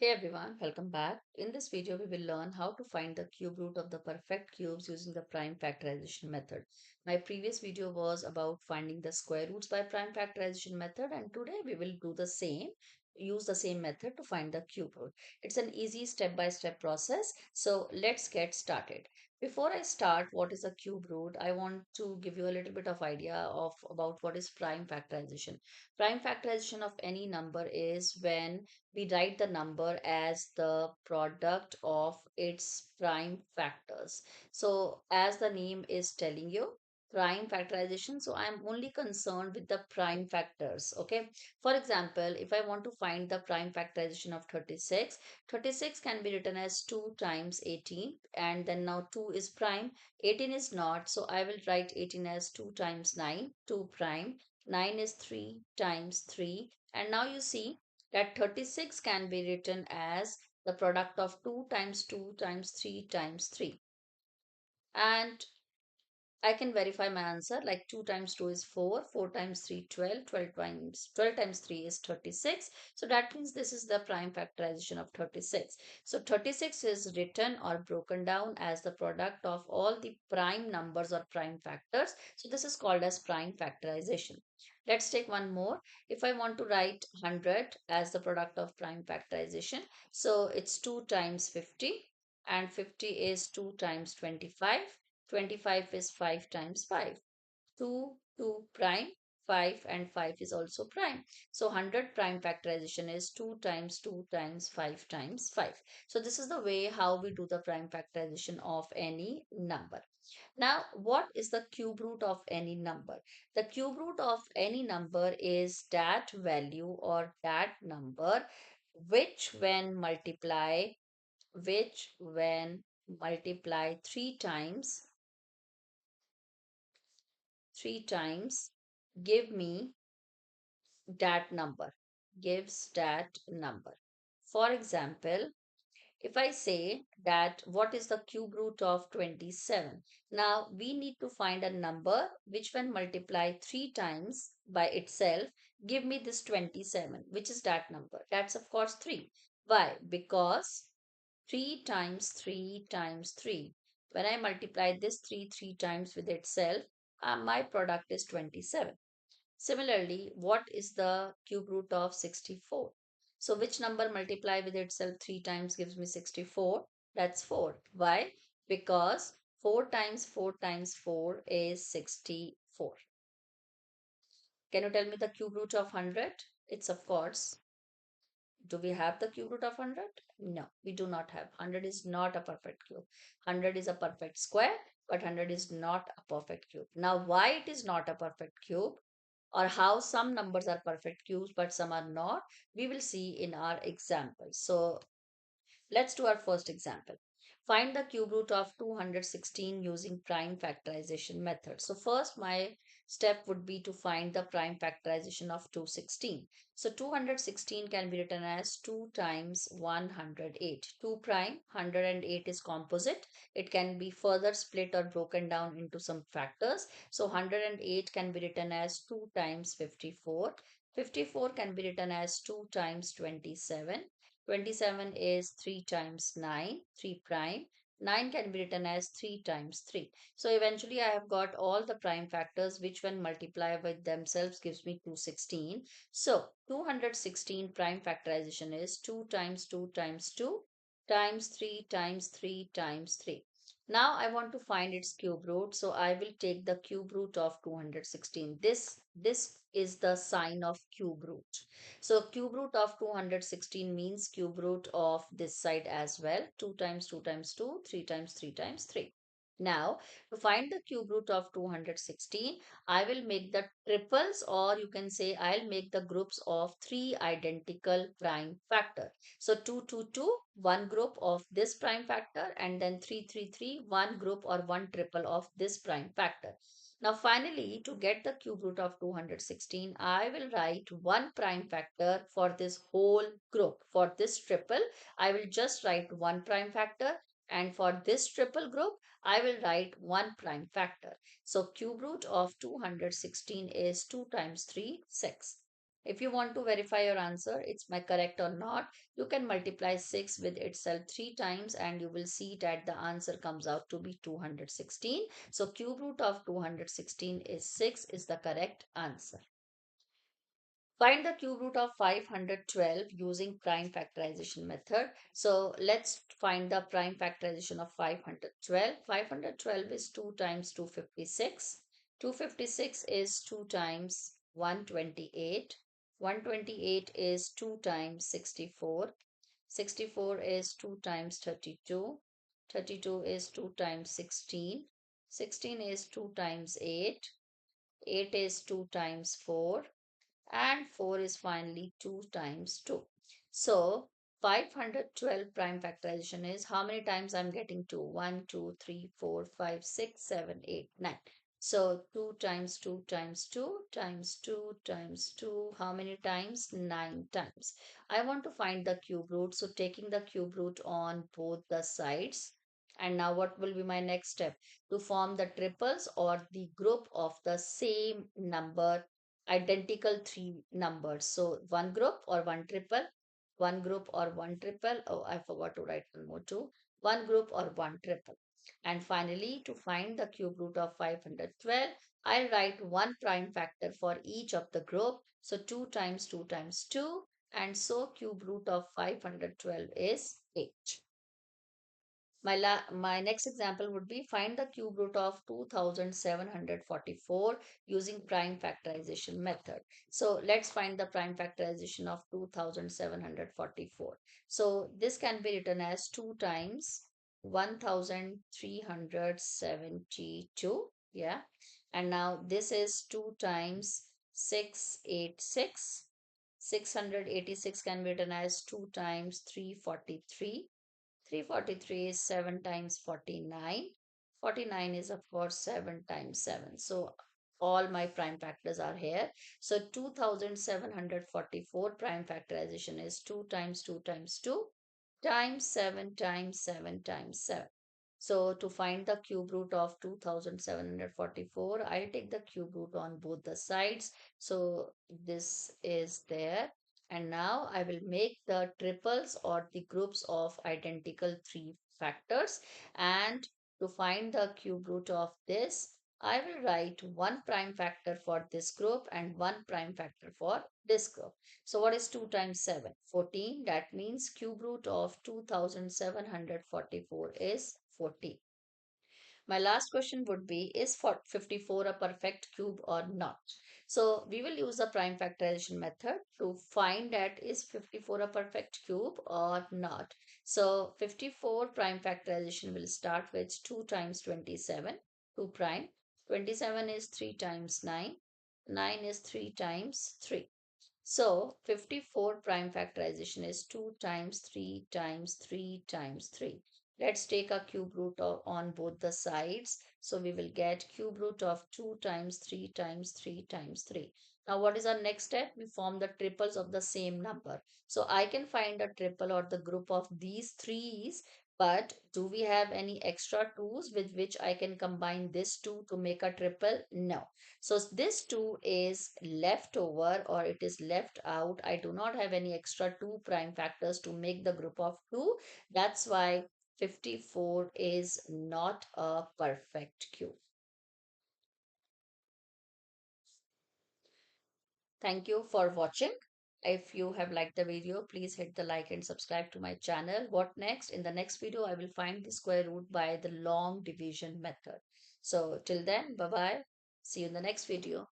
Hey everyone, welcome back. In this video, we will learn how to find the cube root of the perfect cubes using the prime factorization method. My previous video was about finding the square roots by prime factorization method, and today we will do the same, use the same method to find the cube root. It's an easy step-by-step process, so let's get started. Before I start what is a cube root, I want to give you a little bit of idea of about what is prime factorization. Prime factorization of any number is when we write the number as the product of its prime factors. So, as the name is telling you, prime factorization. So, I am only concerned with the prime factors. Okay. For example, if I want to find the prime factorization of 36, 36 can be written as 2 times 18, and then now 2 is prime, 18 is not. So, I will write 18 as 2 times 9, 2 prime. 9 is 3 times 3. And now you see that 36 can be written as the product of 2 times 2 times 3 times 3. And I can verify my answer like 2 times 2 is 4, 4 times 3 12, 12 times 3 is 36. So that means this is the prime factorization of 36. So 36 is written or broken down as the product of all the prime numbers or prime factors. So this is called as prime factorization. Let's take one more. If I want to write 100 as the product of prime factorization, so it's 2 times 50 and 50 is 2 times 25. 25 is 5 times 5. 2, 2 prime, 5 and 5 is also prime. So 100 prime factorization is 2 times 2 times 5 times 5. So this is the way how we do the prime factorization of any number. Now, what is the cube root of any number? The cube root of any number is that value or that number which when multiply which when multiply three times give me that number gives that number. For example, if I say that what is the cube root of 27, now we need to find a number which when multiply three times by itself give me this 27, which is that number. That's of course 3. Why? Because 3 times 3 times 3. When I multiply this 3 times with itself, my product is 27. Similarly, what is the cube root of 64? So which number multiply with itself 3 times gives me 64? That's 4. Why? Because 4 times 4 times 4 is 64. Can you tell me the cube root of 100? It's of course, do we have the cube root of 100? No, we do not have. 100 is not a perfect cube. 100 is a perfect square, but 100 is not a perfect cube. Now, why it is not a perfect cube or how some numbers are perfect cubes but some are not, we will see in our example. So, let's do our first example. Find the cube root of 216 using prime factorization method. So first my step would be to find the prime factorization of 216. So 216 can be written as 2 times 108. 2 prime, 108 is composite. It can be further split or broken down into some factors. So 108 can be written as 2 times 54. 54 can be written as 2 times 27. 27 is 3 times 9, 3 prime. 9 can be written as 3 times 3. So eventually I have got all the prime factors which when multiply with themselves gives me 216. So 216 prime factorization is 2 times 2 times 2 times 3 times 3 times 3. Now I want to find its cube root. So I will take the cube root of 216. This is the sign of cube root. So cube root of 216 means cube root of this side as well. 2 times 2 times 2, 3 times 3 times 3. Now, to find the cube root of 216, I will make the triples or you can say I'll make the groups of three identical prime factor. So 2, 2, 2, one group of this prime factor and then 3, 3, 3, one group or one triple of this prime factor. Now finally, to get the cube root of 216, I will write one prime factor for this whole group. For this triple, I will just write one prime factor, and for this triple group, I will write one prime factor. So cube root of 216 is 2 times 3, 6. If you want to verify your answer, it's my correct or not, you can multiply 6 with itself 3 times and you will see that the answer comes out to be 216. So cube root of 216 is 6 is the correct answer. Find the cube root of 512 using prime factorization method. So let's find the prime factorization of 512. 512 is 2 times 256. 256 is 2 times 128. 128 is 2 times 64. 64 is 2 times 32. 32 is 2 times 16. 16 is 2 times 8. 8 is 2 times 4 and 4 is finally 2 times 2. So 512 prime factorization is how many times I'm getting 2? 1, 2, 3, 4, 5, 6, 7, 8, 9. So 2 times 2 times 2 times 2 times 2, how many times? 9 times. I want to find the cube root. So taking the cube root on both the sides. And now what will be my next step? To form the triples or the group of the same number, identical three numbers. So one group or one triple, one group or one triple. Oh, I forgot to write one more too. One group or one triple. And finally, to find the cube root of 512, I'll write one prime factor for each of the group. So 2 times 2 times 2. And so cube root of 512 is 8. My next example would be find the cube root of 2744 using prime factorization method. So let's find the prime factorization of 2744. So this can be written as 2 times 1372. Yeah. And now this is 2 times 686. 686 can be written as 2 times 343. 343 is 7 times 49. 49 is of course 7 times 7. So all my prime factors are here. So 2744 prime factorization is 2 times 2 times 2 times 7 times 7 times 7. So to find the cube root of 2744, I'll take the cube root on both the sides. So this is there. And now I will make the triples or the groups of identical three factors. And to find the cube root of this, I will write one prime factor for this group and one prime factor for this group. So what is 2 times 7? 14. That means cube root of 2744 is 14. My last question would be, is 54 a perfect cube or not? So we will use the prime factorization method to find that is 54 a perfect cube or not. So 54 prime factorization will start with 2 times 27, 2 prime. 27 is 3 times 9. 9 is 3 times 3. So 54 prime factorization is 2 times 3 times 3 times 3. Let's take a cube root on both the sides. So we will get cube root of 2 times 3 times 3 times 3. Now what is our next step? We form the triples of the same number. So I can find a triple or the group of these threes, but do we have any extra twos with which I can combine this two to make a triple? No. So this 2 is left over or it is left out. I do not have any extra 2 prime factors to make the group of 2. That's why 54 is not a perfect cube. Thank you for watching. If you have liked the video, please hit the like and subscribe to my channel. What next? In the next video, I will find the square root by the long division method. So till then, bye-bye. See you in the next video.